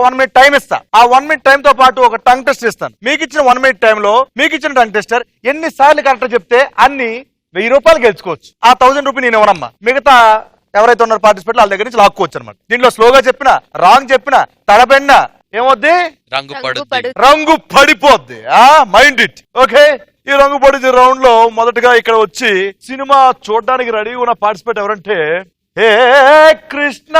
1 minute time ఇస్తా. ఆ 1 minute time తో పాటు ఒక టంగ్ టెస్ట్ ఇస్తాను. మీకు ఇచ్చిన 1 minute టైంలో మీకు ఇచ్చిన టంగ్ టెస్టర్ ఎన్ని సార్లు కరెక్ట్ చెప్తే అన్ని 1000 రూపాయలు గెలుచుకోవచ్చు. ఆ 1000 రూపీస్ నేను ఇవ్వనమ్మా. మిగతా ఎవరైతే ఉన్నారో పార్టిసిపేట్ వాళ్ళ దగ్గర నుంచి లాక్కోవచ్చు అనమాట. దీంట్లో స్లోగా చెప్పినా రాంగ్ చెప్పినా తడబెన్నా ఏమొద్ది రంగు పడిపోద్ది. Mind it. ఓకే, ఈ రంగు పడితే రౌండ్ లో మొదటగా ఇక్కడ వచ్చి సినిమా చూడడానికి రెడీ ఉన్న పార్టిసిపేట్ ఎవరంటే హే కృష్ణ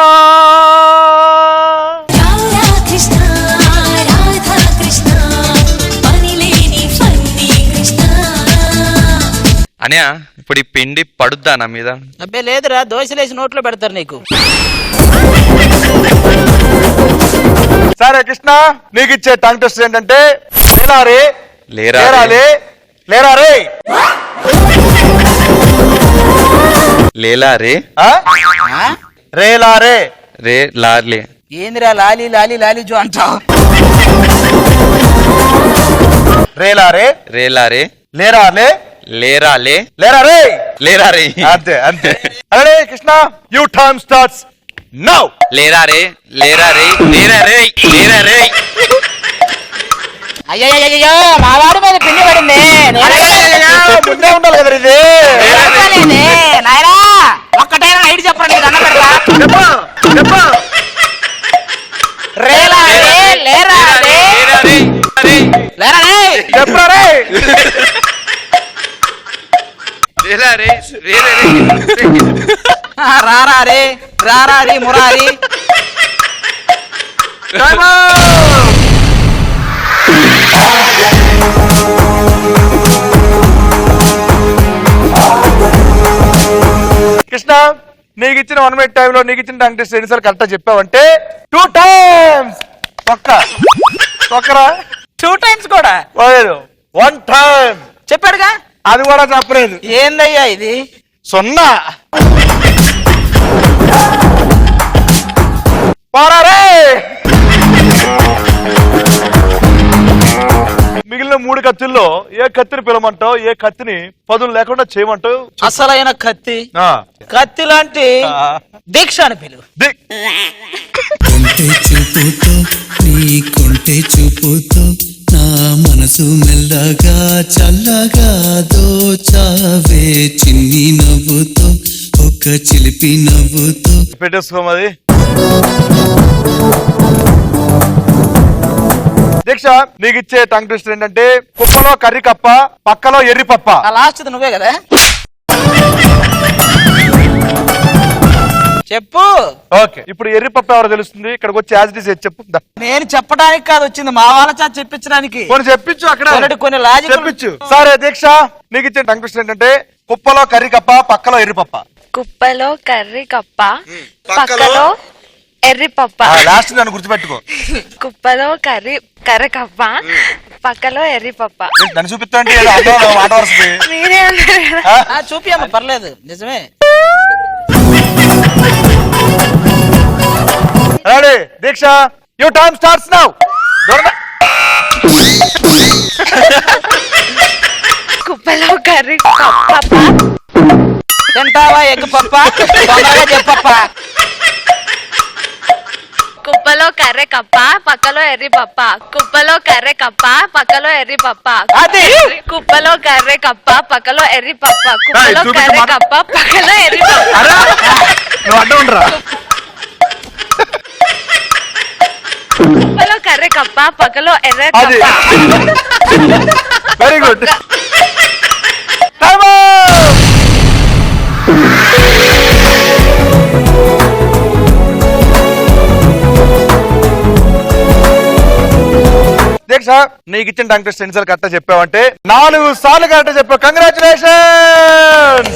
అనియా. ఇప్పుడు ఈ పిండి పడుద్దా నా మీద? అబ్బే లేదురా, దోశలేసి నోట్లో పెడతారు నీకు. సరే కృష్ణ, నీకు ఇచ్చే టంగ్ టెస్ట్ ఏంటంటే లేరారే లేరాలే లేరారే లేలారే రేలారే రే లాలే. ఏందిరా లాలి లాలి లాలి జో అంటావు? రేలారే రేలారే లేరాలే లేరాలే లేరారే లేరారే. అంతే అంతే. అరే Krishna, you time starts now. లేరారే లేరారే లేరారే లేరారే. అయ్యో మా వాడి మీద పిండి పడింది. ముందే ఉండాలి కదా ఇది. నాయనా ఒక్కటైనా ఐడి చెప్పండి, దండ పెడతా. రేలారే లేరారే లేరారే చెప్పరే లేరారే రారారే రారారి మురారి. కృష్ణ, నీకు ఇచ్చిన 1 minute టైంలో నీకు ఇచ్చిన టంగ్ టెస్ట్ ఎన్నిసార్లు కరెక్ట్ చెప్పావంటే 2 times. ఒక్కరా 2 times కూడా 1 time చెప్పాడుగా, అది కూడా చెప్పలేదు. ఏందయ్యా ఇది? 0. పారారే. మిగిలిన 3 కత్తుల్లో ఏ కత్తిని పిలవమంటావు, ఏ కత్తిని పదులు లేకుండా చేయమంటావు? అసలైన కత్తి, కత్తి లాంటి దీక్ష అని పిలువు. కొంటె చూపుతో నీ కొంటె చూపుతో నా మనసు మెల్లగా చల్లగా దోచావే చిన్ని నవ్వుతో ఒక చిలిపి నవ్వుతో. పెట్టేసుకోమది. దీక్ష, నీకు ఇచ్చే టంగ్ ట్విస్టర్ ఏంటంటే కుప్పలో కర్రీ కప్ప పక్కలో ఎర్రి పప్ప. లాస్ట్ నువ్వే కదా చెప్పు. ఓకే, ఇప్పుడు ఎర్రి పప్ప ఎవరో తెలుస్తుంది. ఇక్కడికి వచ్చి యాజ్ ఇట్ ఈజ్ చెప్పు. నేను చెప్పడానికి కాదు వచ్చింది, మా వాళ్ళ చేత చెప్పించడానికి. కొన్ని చెప్పించు అక్కడ కొన్ని లాజిక్ చెప్పించు. సరే దీక్ష, నీకు ఇచ్చే టంగ్ ట్విస్టర్ ఏంటంటే కుప్పలో కర్రీ కప్ప పక్కలో ఎర్రి పప్ప. కుప్పలో కర్రీ కప్ప పక్కలో ఎర్రి పప్ప. లాస్ట్ నన్ను గుర్తుపెట్టుకో. కుప్పలో కర్రీ కప్ప పక్కలో ఎర్రి పప్ప. నన్ను చూపిస్తాంటే మీరే అన్నారు కదా. చూపియమ్మ, పర్లేదు, నిజమే. Ready Diksha, you time starts now. కుప్పలో కర్రీ పప్ప. తింటావా ఎగ్ పప్ప? తొందరగా చెప్పప్ప. కుప్పలో కర్రీ కప్ప పక్కలో ఎర్రి పప్ప. కుప్పలో కర్రీ కప్ప పక్కలో ఎర్రి పప్ప. అది కుప్పలో కర్రీ కప్ప పక్కలో ఎర్రి పప్ప. కుప్పలో కర్రీ కప్ప పక్కలో ఎర్రి పప్ప. నువ్వు అడ్డు ఉండరా. కుప్పలో కర్రీ కప్ప పక్కలో ఎర్ర కప్ప. Very good. దీక్ష, నీకు ఇచ్చిన టంగ్ టెస్ట్ ఎన్నిసార్లు కరెక్ట్ చెప్పావంటే 4 సార్లు కరెక్ట్ చెప్పావు. కంగ్రాచులేషన్.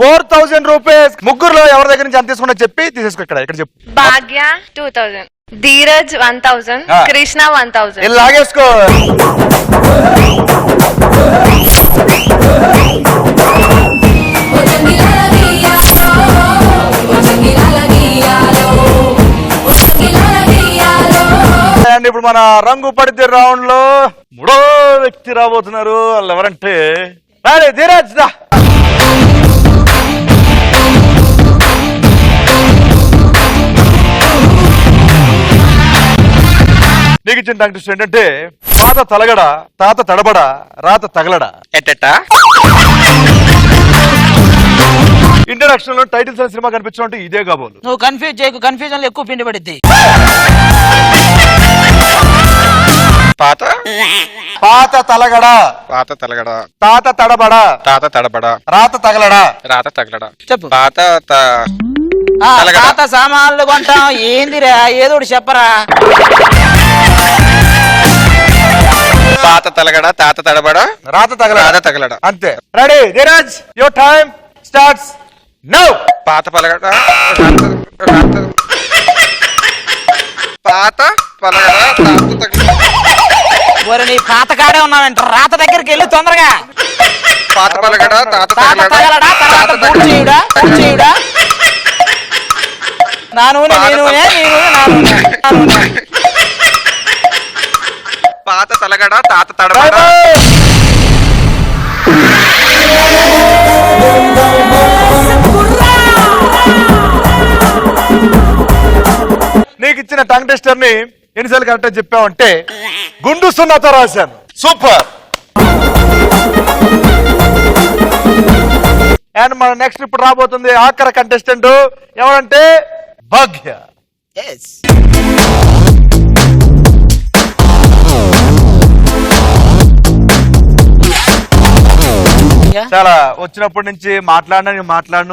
4000 రూపీస్. ముగ్గురులో ఎవరి దగ్గర నుంచి ఎంత తీసుకున్నా చెప్పి తీసేసుకో. ఇక్కడ చెప్పు. భాగ్య 2000, ధీరజ్ 1000, కృష్ణ 1000. ఇలా లాగేసుకో. అండ్ ఇప్పుడు మన రంగు పడితే రౌండ్ లో 3వ వ్యక్తి రాబోతున్నారు. వాళ్ళు ఎవరంటే ధీరజ్ దా. మీకు ఇచ్చిన టంగ్ ట్విస్టర్ ఏంటంటే తాత తలగడ, తాత తడబడ, రాత తగలడ. ఎట్టెట్ట ఇంట్రడక్షన్ లో టైటిల్స్ అనే సినిమా కనిపించినట్టు ఇదే కాబోలు. నువ్వు కన్ఫ్యూజ్ చేయకు, కన్ఫ్యూజన్ లో ఎక్కువ పిండి పడిద్ది. పాత పాత తలగడ, పాత తలగడ, తాత తడబడ, తాత తడబడ, రాత తగలడ. రాత తగలడ. చెప్పు. పాత తలగడ. పాత సామాన్లు కొంటాం ఏందిరా, ఏదో ఒకటి చెప్పరా. పాత తలగడ, తాత తడబడ, రాత తగలడ. రాత తగలడ. అంతే. Ready Dheeraj, your time starts now. పాత పలగడ, పాత పలగడ, తాత తగలడ. ఒరే నీ పాత కాడే ఉన్నావంట, రాత దగ్గరికి వెళ్ళి తొందరగా. పాత పలగడ, తాత తాత తగలడా, తర్వాత పూర్తి చేయుడా, పూర్తి చేయుడా. నా నూనె నీ నూనె, నీ నూనె నా నూనె, నా నూనె. పాత తలగడ, తాత తడబడ. నీకు ఇచ్చిన టంగ్ టెస్టర్ ని ఎన్నిసార్లు కరెక్ట్ చెప్పావంటే గుండు సున్నాతో రాశాను. సూపర్. అండ్ మన నెక్స్ట్ ఇప్పుడు రాబోతుంది ఆఖరి కంటెస్టెంట్ ఎవరంటే భాగ్య. Yes. చాలా వచ్చినప్పటి నుంచి మాట్లాడను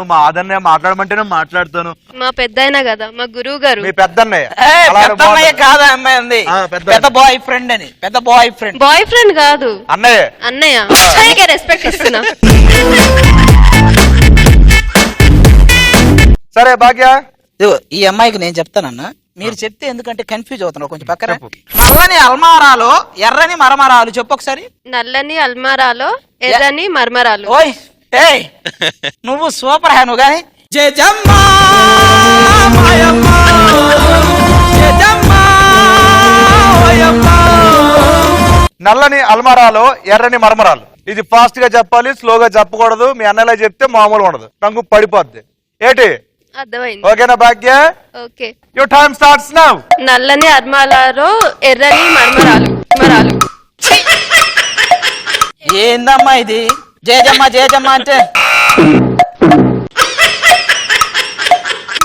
మా ఆదరణ మాట్లాడమంటేనే మాట్లాడుతాను. మా పెద్దయినా కదా, మా గురువు గారు. మీ పెద్దన్నయ్య పెద్దన్నయ్య కాదా అమ్మాయి ఉంది, పెద్ద పెద్ద బాయ్ ఫ్రెండ్ అని. పెద్ద బాయ్ ఫ్రెండ్, బాయ్ ఫ్రెండ్ కాదు అన్నయ్య. అన్నయ్య రెస్పెక్ట్ ఇస్తున్నా. సరే భాగ్య, ఇదిగో ఈ అమ్మాయికి నేను చెప్తానన్నా, మీరు చెప్తే ఎందుకంటే కన్ఫ్యూజ్ అవుతున్నారు కొంచెం. పక్కన నల్లని అల్మారాలో ఎర్రని మరమరాలు చెప్పు ఒకసారి. నల్లని అల్మారాలో ఎర్రని మర్మరాలు. ఓయ్ ఏయ్ నువ్వు సూపర్ హ్యాను గాని. నల్లని అల్మారాలో ఎర్రని మరమరాలు. ఇది ఫాస్ట్ గా చెప్పాలి, స్లోగా చెప్పకూడదు. మీ అన్నలా చెప్తే మామూలు ఉండదు, టంగు పడిపోద్ది. ఏంటి అర్థమైంది? ఓకేనా Bhagya? Okay. Your time starts now. నల్లని అల్మారాలో ఎర్రని మర్మరాలు మరాలు. ఏందమ్మా ఇది? జేజమ్మ జేజమ్మ అంటే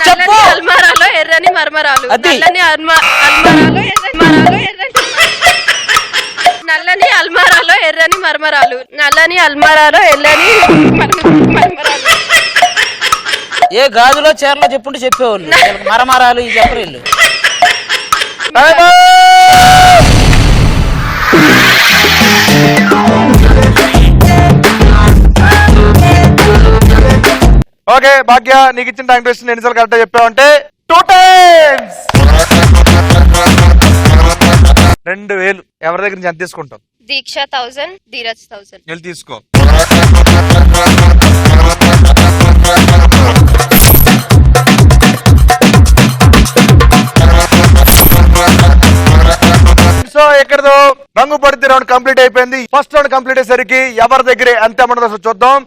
నల్లని అల్మారాలో ఎర్రని మర్మరాలు. నల్లని అల్మారాలో ఎర్రని నల్లని అల్మారాలో ఎర్రని మర్మరాలు. నల్లని అల్మారాలో ఎర్రని మర్మరాలు. ఏ గాజులో చీరలో చెప్పుంటే చెప్పేవాళ్ళు, మరమరాలు ఈ చెప్పరు వీళ్ళు. ఓకే భాగ్య, నీకు ఇచ్చిన టైం టెస్ట్ ఎన్నిసార్లు కరెక్ట్ చెప్పావంటే 2 times. 2000. ఎవరి దగ్గర నుంచి ఎంత తీసుకుంటాం? దీక్ష 1000, ధీరజ్ 1000. వెళ్ళి తీసుకో. సో ఎక్కడదో రంగు పడితే రౌండ్ కంప్లీట్ అయిపోయింది. ఫస్ట్ రౌండ్ కంప్లీట్ అయ్యేసరికి ఎవరి దగ్గర ఎంత అమౌంట్ చూద్దాం.